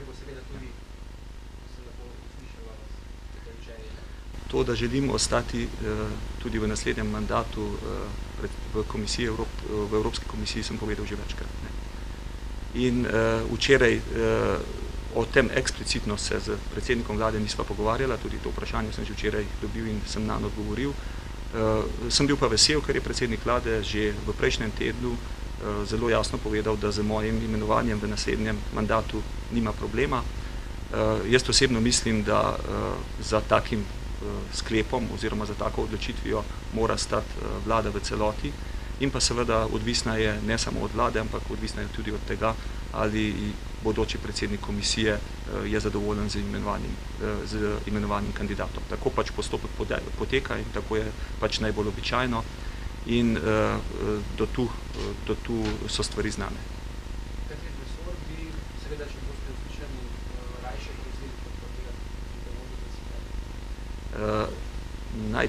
bo seveda tudi se lahko uslišalo tega želje. To, da želim ostati tudi v naslednjem mandatu v Evropski komisiji, sem povedal že večkrat. In včeraj o tem eksplicitno se z predsednikom vlade nisva pogovarjala, tudi to vprašanje sem že včeraj dobil in sem nanj odgovoril. Sem bil pa vesel, ker je predsednik vlade že v prejšnjem tednu zelo jasno povedal, da z mojim imenovanjem v naslednjem mandatu nima problema. Jaz osebno mislim, da za takim sklepom oziroma za tako odločitvijo mora stati vlada v celoti in pa seveda odvisna je ne samo od vlade, ampak odvisna je tudi od tega, ali bodoči predsednik komisije je zadovoljen z imenovanim kandidatom. Tako pač postopek poteka in tako je pač najbolj običajno in do tu so stvari znane. Kateri resor bi seveda, če boste uslišani, rajše prevzeli kot tega, ki ga vodite sedaj?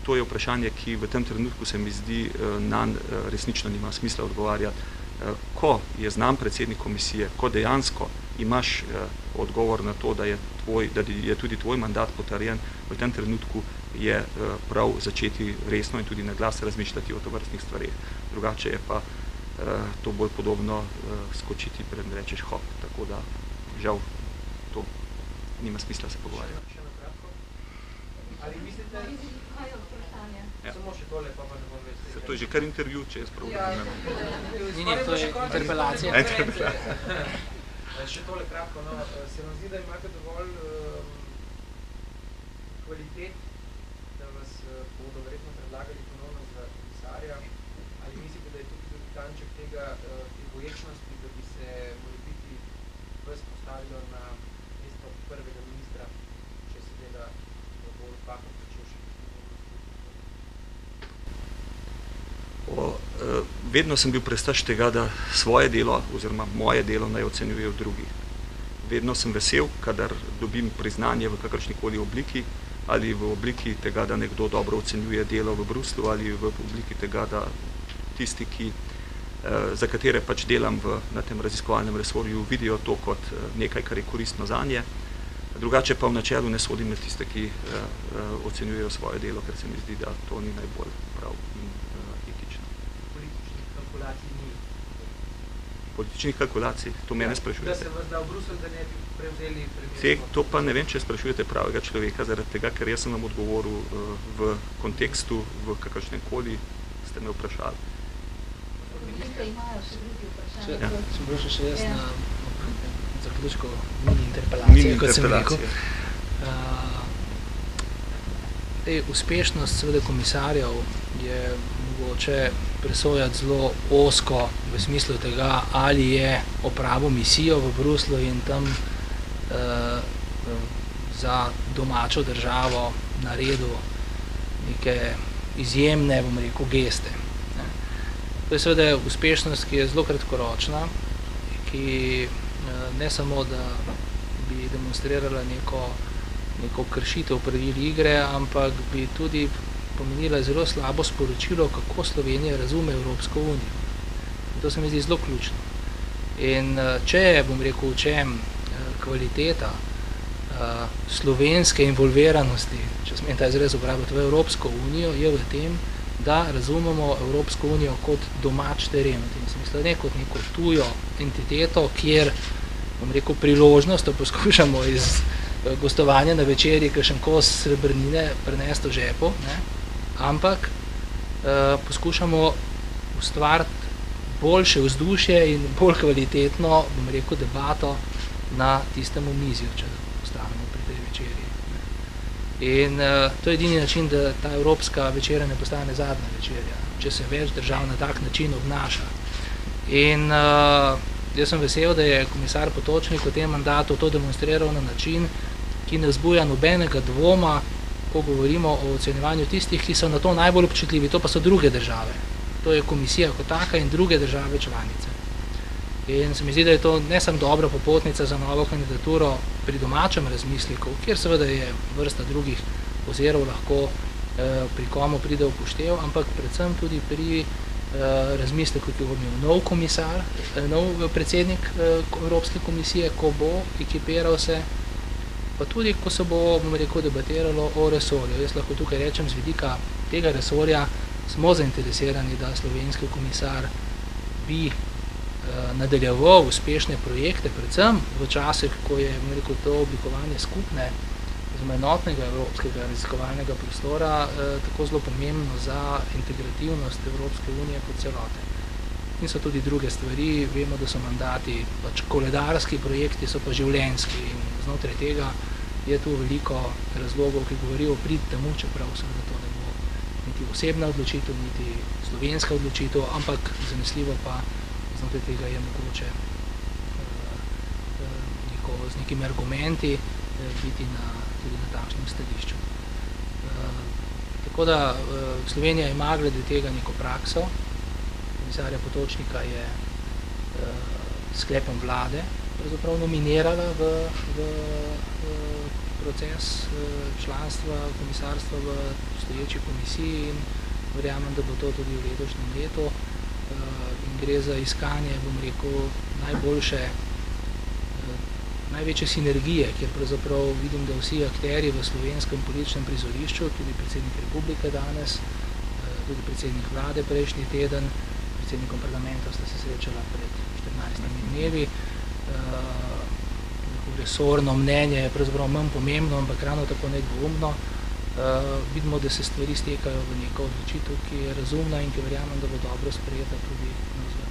To je vprašanje, ki v tem trenutku se mi zdi nanj resnično nima smisla odgovarjati. Ko je znan predsednik komisije, ko dejansko imaš odgovor na to, da je tudi tvoj mandat potrjen, v tem trenutku je prav začeti resno in tudi na glas razmišljati o tovrstnih stvareh. Drugače je pa to bolj podobno skočiti pred rečeš hop, tako da žal to nima smisla se pogovarjati. Še na kratko. Ali mislite... Samo še tole, pa ne bom več... To je že kar intervju, če jaz prav razumem. To je interpelacija. Še tole kratko, se vam zdi, da imate dovolj kvalitet, da vas bodo verjetno predlagali ponovno za komisarja, ali mislite, da je tudi kanček te boječnosti, da bi se morebiti vas postavilo na mesto prvega ministra, če seveda bo Pahor začel še Vedno sem bil prestaž tega, da svoje delo oziroma moje delo naj ocenjujejo drugi. Vedno sem vesel, kadar dobim priznanje v kakršnikoli obliki, ali v obliki tega, da nekdo dobro ocenjuje delo v Bruslju, ali v obliki tega, da tisti, za katere pač delam na tem raziskovalnem resorju, vidijo to kot nekaj, kar je koristno zanje. Drugače pa v načelu ne sodim med tiste, ki ocenjujejo svoje delo, ker se mi zdi, da to ni najbolj prav in etično. Političnih kalkulacij ni? Političnih kalkulacij? To mene sprašujete? Da se vas da v Bruselj, da ne bi prevzeli premijerstvo? To pa ne vem, če sprašujete pravega človeka, zaradi tega, ker jaz sem vam odgovoril v kontekstu, v kakršnem koli ste me vprašali. Ministre imajo še drugi vprašanje. Sem prošel še jaz na zaključko mini-interpelacije, kot sem rekel. Uspešnost seveda komisarjev je mogoče presojati zelo ozko v smislu tega, ali je opravil misijo v Bruslju in tam za domačo državo naredil neke izjemne, bom rekel, geste. To je seveda uspešnost, ki je zelo kratkoročna, ki ne samo, da bi demonstrirala neko kršitev pravil igre, ampak bi tudi pomenila zelo slabo sporočilo, kako Slovenija razume Evropsko unijo. In to se mi zdi zelo ključno. In če je, bom rekel, čem kvaliteta slovenske involviranosti, če smem ta izraz uporabiti, v Evropsko unijo, je v tem, da razumemo Evropsko unijo kot domač teren, v tem smislu, ne kot neko tujo entiteto, kjer, bom rekel, priložnost, to poskušamo iz gostovanja na večerji, kakšen kos srebrnine prenesti v žepu, ampak poskušamo ustvariti boljše vzdušje in bolj kvalitetno, bom rekel, debato na tistem omizju, če ostanemo pri tej večerji. In to je edini način, da ta evropska večerja ne postane zadnja večerja, če se več držav na tak način obnaša. In jaz sem vesel, da je komisar Potočnik v tem mandatu to demonstriral na način, ki ne vzbuja nobenega dvoma, ko govorimo o ocenjevanju tistih, ki so na to najbolj občutljivi, to pa so druge države. To je komisija kot taka in druge države članice. In se mi zdi, da je to ne samo dobra popotnica za novo kandidaturo pri domačem razmisliku, kjer seveda je vrsta drugih ozirov lahko pri komu pride upoštev, ampak predvsem tudi pri razmislek, ki bo imel nov komisar, nov predsednik Evropske komisije, ko bo ekipiral se, pa tudi, ko se bo, bom rekel, debatiralo o resorju. Jaz lahko tukaj rečem, z vidika tega resorja smo zainteresirani, da slovenski komisar bi nadaljeval uspešne projekte, predvsem v časih, ko je, bom rekel, to oblikovanje skupne enotnega evropskega raziskovalnega prostora tako zelo pomembno za integrativnost Evropske unije kot celote. In so tudi druge stvari, vemo, da so mandati, pač koledarski projekti so pa življenjski in znotraj tega je tu veliko razlogov, ki govorijo o prid temu, čeprav seveda to ne bo niti osebna odločitev, niti slovenska odločitev, ampak zanesljivo pa znotraj tega je mogoče z nekimi argumenti biti tudi na takšnem stališču. Tako da Slovenija ima glede tega neko prakso. Komisarja Potočnika je sklepom vlade pravzaprav nominirala v proces članstva komisarstva v obstoječi komisiji in verjamem, da bo to tudi v letošnjem letu. In gre za iskanje, bom rekel, največje sinergije, kjer pravzaprav vidim, da vsi akterji v slovenskem političnem prizorišču, tudi predsednik republike danes, tudi predsednik vlade prejšnji teden, predsednikom parlamenta sta se srečala pred 14 dnevi. Resorno mnenje je pravzaprav manj pomembno, ampak ravno tako nedvoumno. Vidimo, da se stvari stekajo v neko odločitev, ki je razumna in ki verjamem, da bo dobro sprejeta tudi na